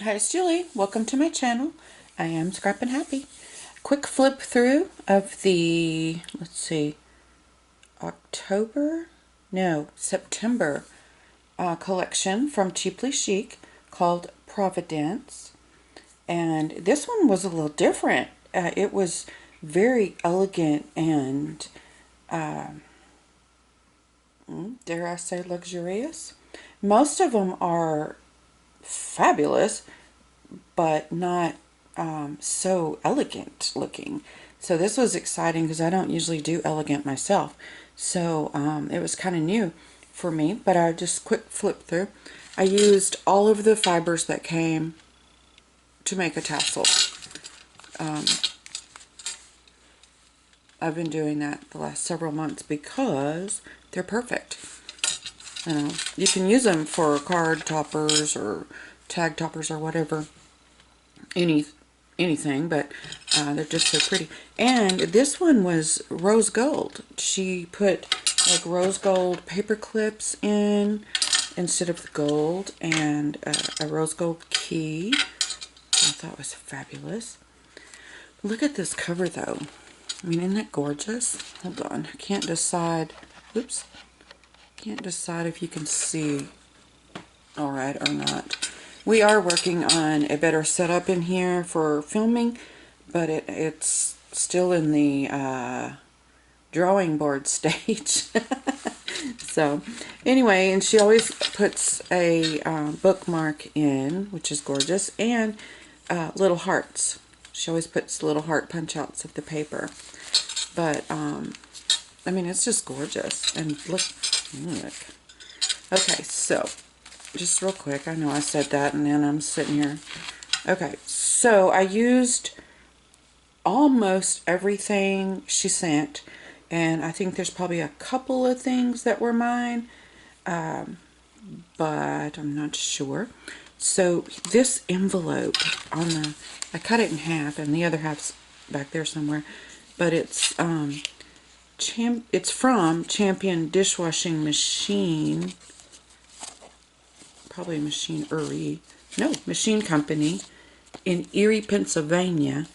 Hi, it's Julie. Welcome to my channel. I am Scrappin' Happy. Quick flip through of the, let's see, September collection from Cheaply Chic called Providence. And this one was a little different. It was very elegant and, dare I say, luxurious. Most of them are fabulous, but not so elegant looking. So this was exciting because I don't usually do elegant myself. So it was kind of new for me, but I just quick flip through. I used all of the fibers that came to make a tassel. I've been doing that the last several months because they're perfect. You can use them for card toppers or tag toppers or whatever, anything, but they're just so pretty. And this one was rose gold. She put like rose gold paper clips in instead of the gold, and a rose gold key. I thought was fabulous. Look at this cover though. I mean, isn't that gorgeous? Hold on, I can't decide. Oops. Can't decide if you can see all right or not. We are working on a better setup in here for filming, but it's still in the drawing board stage. So anyway, and she always puts a bookmark in, which is gorgeous, and little hearts. She always puts little heart punch outs of the paper. But I mean, it's just gorgeous. And look. Okay, so just real quick, I know I said that and then I'm sitting here. Okay, so I used almost everything she sent, and I think there's probably a couple of things that were mine, but I'm not sure. So this envelope I cut it in half, and the other half's back there somewhere, but it's from Champion Dishwashing Machine, probably Machine Company in Erie, Pennsylvania.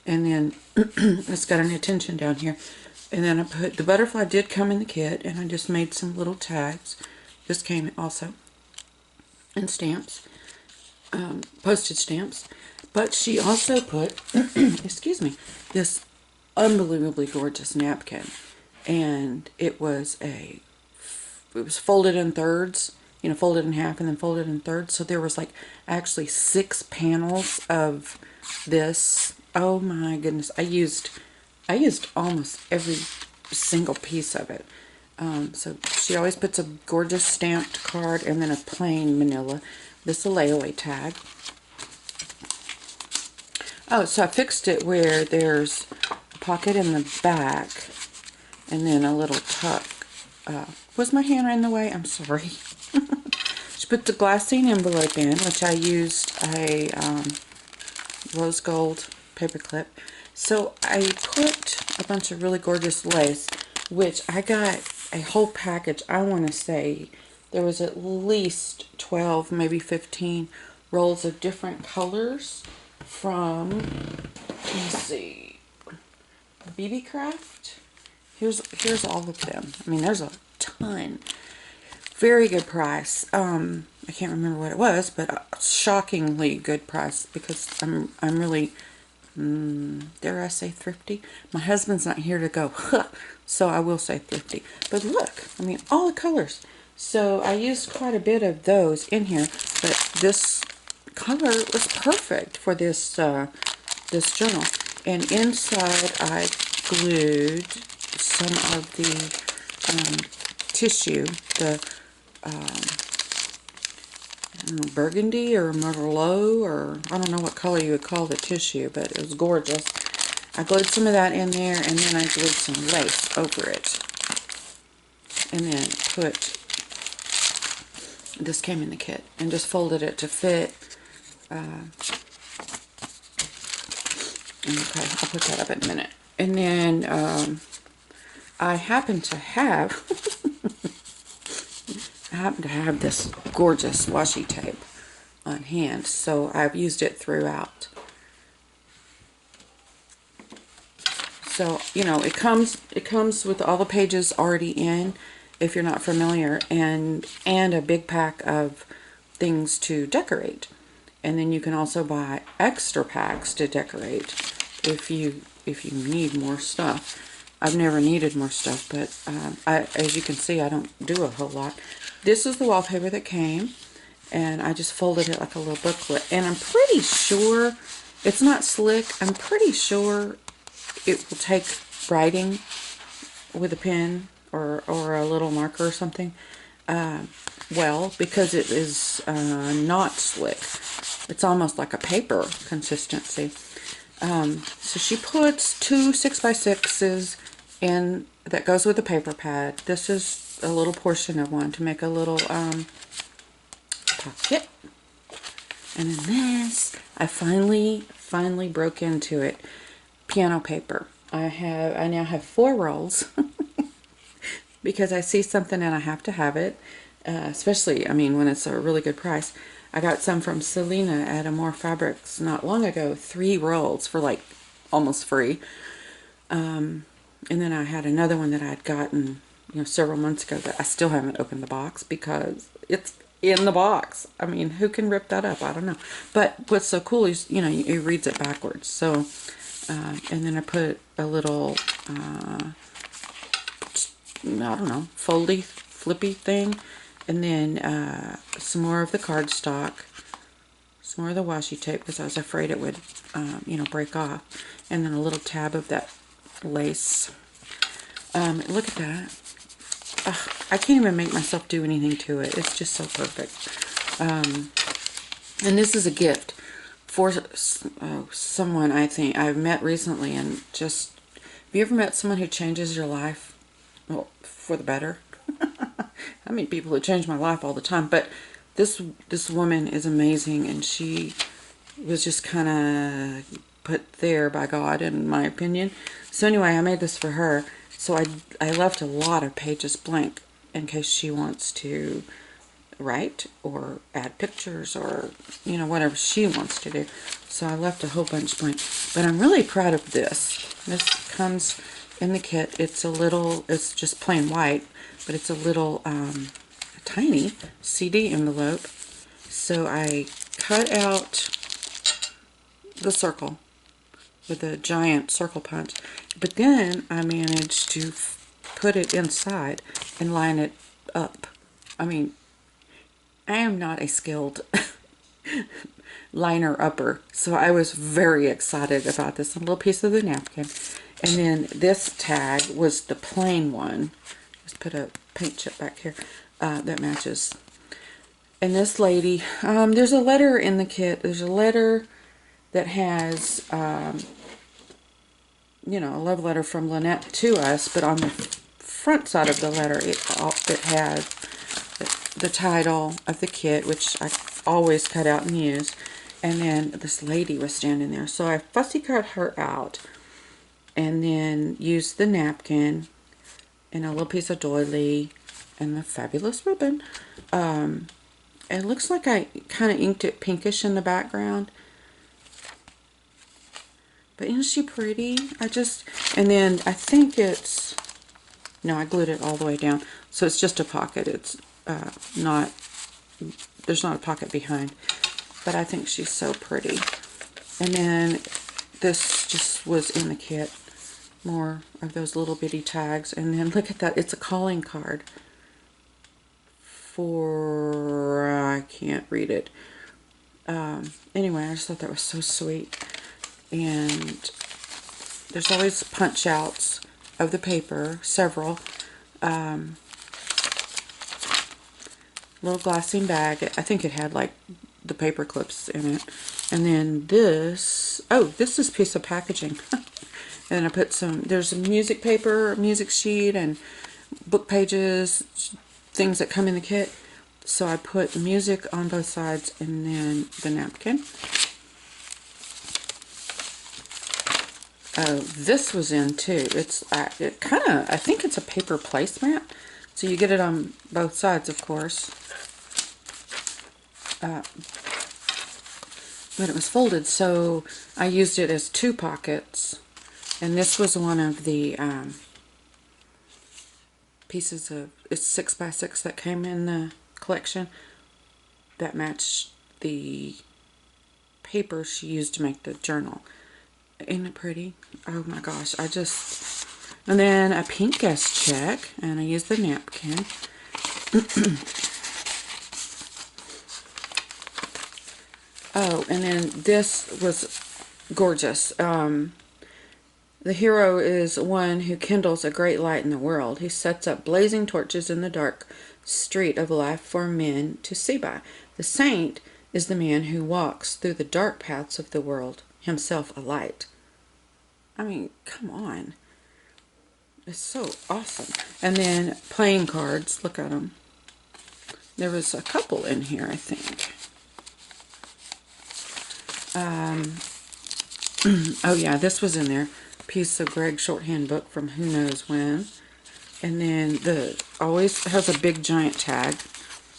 And then it's got an attention down here. And then I put, the butterfly did come in the kit, and I just made some little tags. This came also in stamps, postage stamps. But she also put, excuse me, this unbelievably gorgeous napkin. And it was folded in thirds, folded in half and then folded in thirds. So there was like actually 6 panels of this. Oh my goodness. I used almost every single piece of it. So she always puts a gorgeous stamped card and then a plain manila. This is a layaway tag. Oh, so I fixed it where there's a pocket in the back and then a little tuck. Was my hand in the way? I'm sorry. She put the glassine envelope in, which I used a rose gold paper clip. So I put a bunch of really gorgeous lace, which I got a whole package. I want to say there was at least 12, maybe 15 rolls of different colors from, let's see, BB Craft. Here's all of them. I mean, there's a ton. Very good price. I can't remember what it was, but a shockingly good price because I'm really, dare I say thrifty? My husband's not here to go, so I will say thrifty. But look, I mean, all the colors. So I used quite a bit of those in here, but this color was perfect for this this journal. And inside I glued some of the tissue, the burgundy or merlot, or I don't know what color you would call the tissue, but it was gorgeous. I glued some of that in there, and then I glued some lace over it. And then put, this came in the kit, and just folded it to fit. Okay, I'll put that up in a minute. And then I happen to have this gorgeous washi tape. on hand, so I've used it throughout. So, you know, it comes with all the pages already in, if you're not familiar, and a big pack of things to decorate. And then you can also buy extra packs to decorate if you need more stuff. I've never needed more stuff, but as you can see, I don't do a whole lot. This is the wallpaper that came, and I just folded it like a little booklet. And I'm pretty sure it's not slick. I'm pretty sure it will take writing with a pen or a little marker or something well, because it is not slick. It's almost like a paper consistency. So she puts 2 6x6s in that goes with the paper pad. This is a little portion of one to make a little pocket. And then this, I finally broke into it. Piano paper. I now have 4 rolls because I see something and I have to have it. Especially, I mean, when it's a really good price. I got some from Selena at Amore Fabrics not long ago. 3 rolls for like almost free. And then I had another one that I had gotten, you know, several months ago that I still haven't opened the box because it's in the box. I mean, who can rip that up? I don't know. But what's so cool is, you know, it reads it backwards. So, and then I put a little, I don't know, foldy, flippy thing. And then some more of the cardstock, some more of the washi tape because I was afraid it would, you know, break off. And then a little tab of that lace. Look at that. I can't even make myself do anything to it. It's just so perfect. And this is a gift for someone I think I've met recently, and just, have you ever met someone who changes your life, well, for the better? I meet people who change my life all the time, but this woman is amazing, and she was just kind of put there by God, in my opinion. So anyway, I made this for her. So I left a lot of pages blank in case she wants to write or add pictures or, you know, whatever she wants to do. So I left a whole bunch blank. But I'm really proud of this. This comes in the kit. It's a little, it's just plain white, but it's a little tiny CD envelope. So I cut out the circle with a giant circle punch, but then I managed to put it inside and line it up. I mean, I am not a skilled liner upper, so I was very excited about this. A little piece of the napkin, and then this tag was the plain one. Just put a paint chip back here that matches. And this lady, there's a letter in the kit. There's a letter that has, you know, a love letter from Lynnette to us, but on the front side of the letter, it has the title of the kit, which I always cut out and use. And then this lady was standing there. So I fussy cut her out and then used the napkin and a little piece of doily and the fabulous ribbon. It looks like I kind of inked it pinkish in the background. But isn't she pretty? And then I think it's, no, I glued it all the way down. So it's just a pocket. It's not, there's not a pocket behind. But I think she's so pretty. And then this just was in the kit. More of those little bitty tags. And then look at that. It's a calling card. For, I can't read it. Anyway, I just thought that was so sweet. And there's always punch outs of the paper, several. Little glassine bag. I think it had like the paper clips in it. And then this, oh, this is a piece of packaging. And I put some, there's some music paper, music sheet, and book pages, things that come in the kit. So I put music on both sides and then the napkin. Oh, this was in too. It's it kind of, I think it's a paper placemat. So you get it on both sides, of course. but it was folded, so I used it as 2 pockets. And this was one of the pieces of, it's 6x6 that came in the collection that matched the paper she used to make the journal. Isn't it pretty? Oh my gosh, and then a pink guest check, and I used the napkin. Oh, and then this was gorgeous. The hero is one who kindles a great light in the world. He sets up blazing torches in the dark street of life for men to see by. The saint is the man who walks through the dark paths of the world, himself a light. I mean, come on. It's so awesome. And then playing cards. Look at them. There was a couple in here, I think. Oh yeah, this was in there. Piece of Greg's shorthand book from who knows when. And then always has a big giant tag.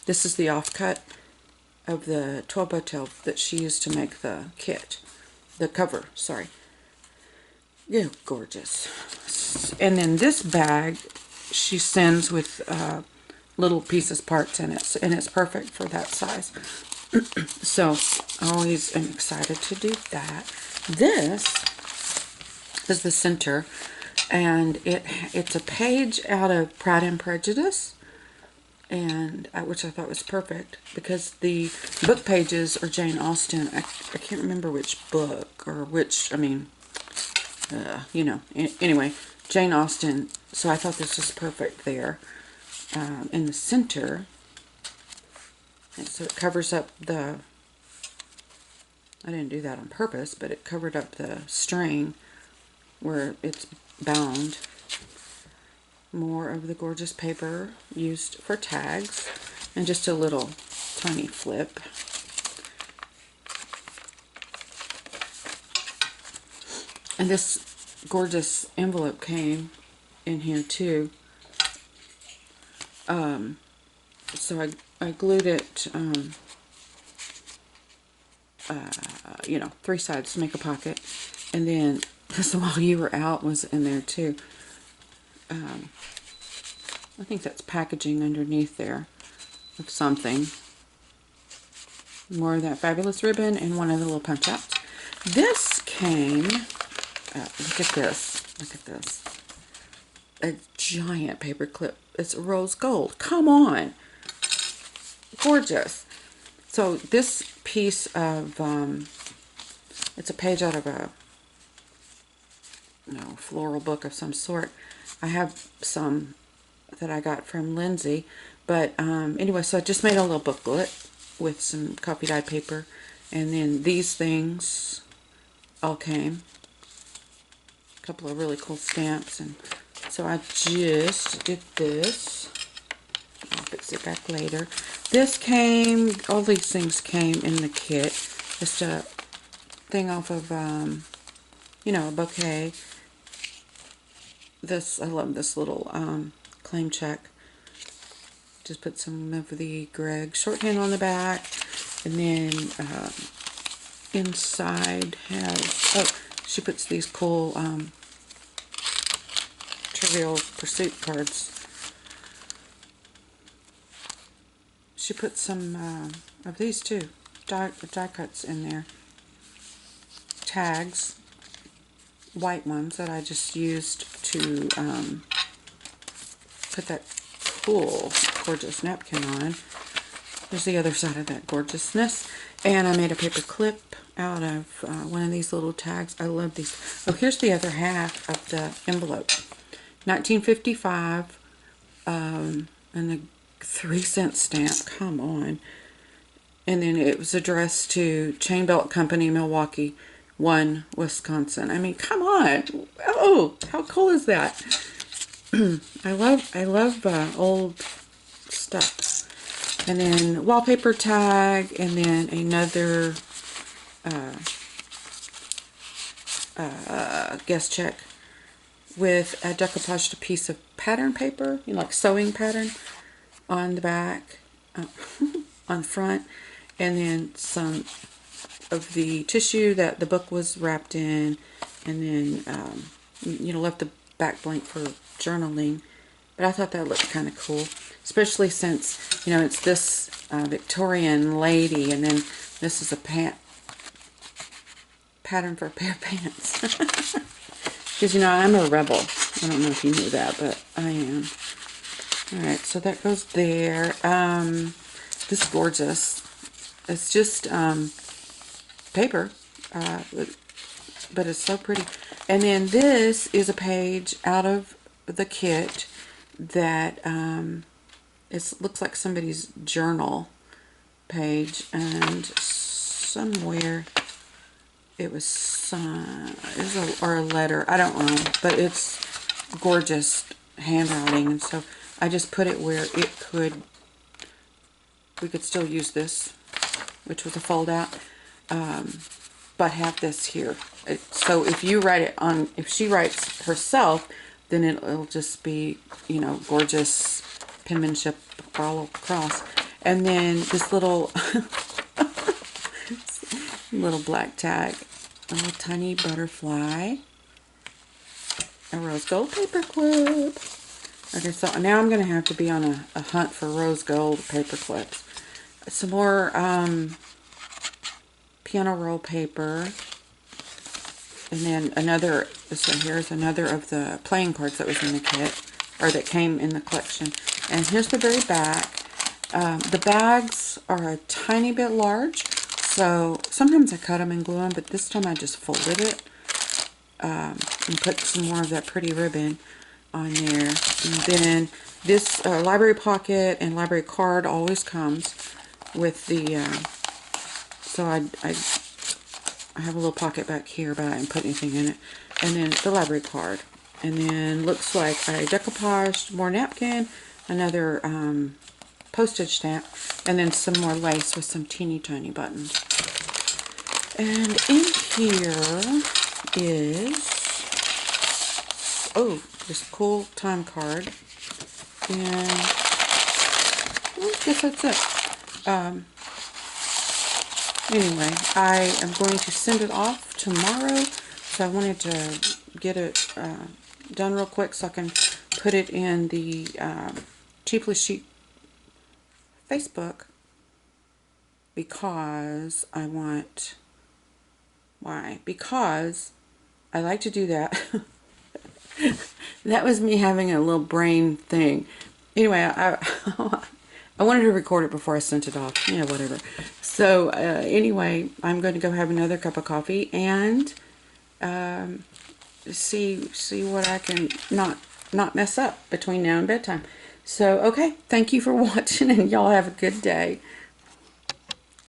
This is the offcut of the 12 by 12 that she used to make the kit. The cover, sorry. Yeah, gorgeous. And then this bag she sends with little pieces, parts in it, and it's perfect for that size. So I always am excited to do that. This is the center, and it's a page out of Pride and Prejudice, and which I thought was perfect because the book pages are Jane Austen. I can't remember which book or which, I mean, you know, anyway, Jane Austen. So I thought this was perfect there. In the center, and so it covers up I didn't do that on purpose, but it covered up the string where it's bound. More of the gorgeous paper used for tags, and just a little tiny flip. And this gorgeous envelope came in here too. So I glued it, you know, 3 sides to make a pocket. And then this While You Were Out was in there too. I think that's packaging underneath there of something. More of that fabulous ribbon and one of the little punch outs. This came, look at this, look at this. A giant paper clip. It's rose gold. Come on. Gorgeous. So this piece of, it's a page out of a floral book of some sort. I have some that I got from Lindsay. But anyway, so I just made a little booklet with some coffee dyed paper. And then these things all came. A couple of really cool stamps. And so I just did this. I'll fix it back later. This came, all these things came in the kit. Just a thing off of, you know, a bouquet. This, I love this little claim check. Just put some of the Greg shorthand on the back. And then inside has, oh, she puts these cool Trivial Pursuit cards. She put some of these too, die cuts in there. Tags, white ones that I just used to put that cool, gorgeous napkin on. There's the other side of that gorgeousness. And I made a paper clip out of one of these little tags. I love these. Oh, here's the other half of the envelope. 1955, and the 3-cent stamp. Come on. And then it was addressed to Chain Belt Company, Milwaukee, 1, Wisconsin. I mean, come on. Oh, how cool is that? I love old stuff. And then wallpaper tag, and then another guest check with a decoupaged piece of pattern paper, you know, like sewing pattern on the back, on the front, and then some of the tissue that the book was wrapped in, and then, you know, left the back blank for journaling. But I thought that looked kind of cool, especially since, you know, it's this Victorian lady, and then this is a pattern for a pair of pants. Because, you know, I'm a rebel. I don't know if you knew that, but I am. Alright, so that goes there. This is gorgeous. It's just paper, but it's so pretty. And then this is a page out of the kit that it looks like somebody's journal page, and somewhere it was or a letter. I don't know, but it's gorgeous handwriting, and so I just put it where it could. We could still use this, which was a fold out, but have this here. So if you write it on, if she writes herself, then it'll just be, you know, gorgeous penmanship all across. And then this little little black tag, a little tiny butterfly, a rose gold paper clip. Okay, so now I'm going to have to be on a hunt for rose gold paper clips. Some more piano roll paper. And then another, so here's another of the playing cards that was in the kit, or that came in the collection. And here's the very back. The bags are a tiny bit large, so sometimes I cut them and glue them, but this time I just folded it and put some more of that pretty ribbon on there. And then this library pocket and library card always comes with the, so I have a little pocket back here, but I didn't put anything in it. And then the library card. And then looks like I decoupaged more napkin, another postage stamp, and then some more lace with some teeny tiny buttons. And in here is, oh, this cool time card. And I guess that's it. Anyway, I am going to send it off tomorrow, so I wanted to get it done real quick so I can put it in the Cheaply Chic Facebook, because I want, why? Because I like to do that. That was me having a little brain thing. Anyway, I wanted to record it before I sent it off. Yeah, whatever. So, anyway, I'm going to go have another cup of coffee and see what I can not mess up between now and bedtime. So, okay, thank you for watching, and y'all have a good day.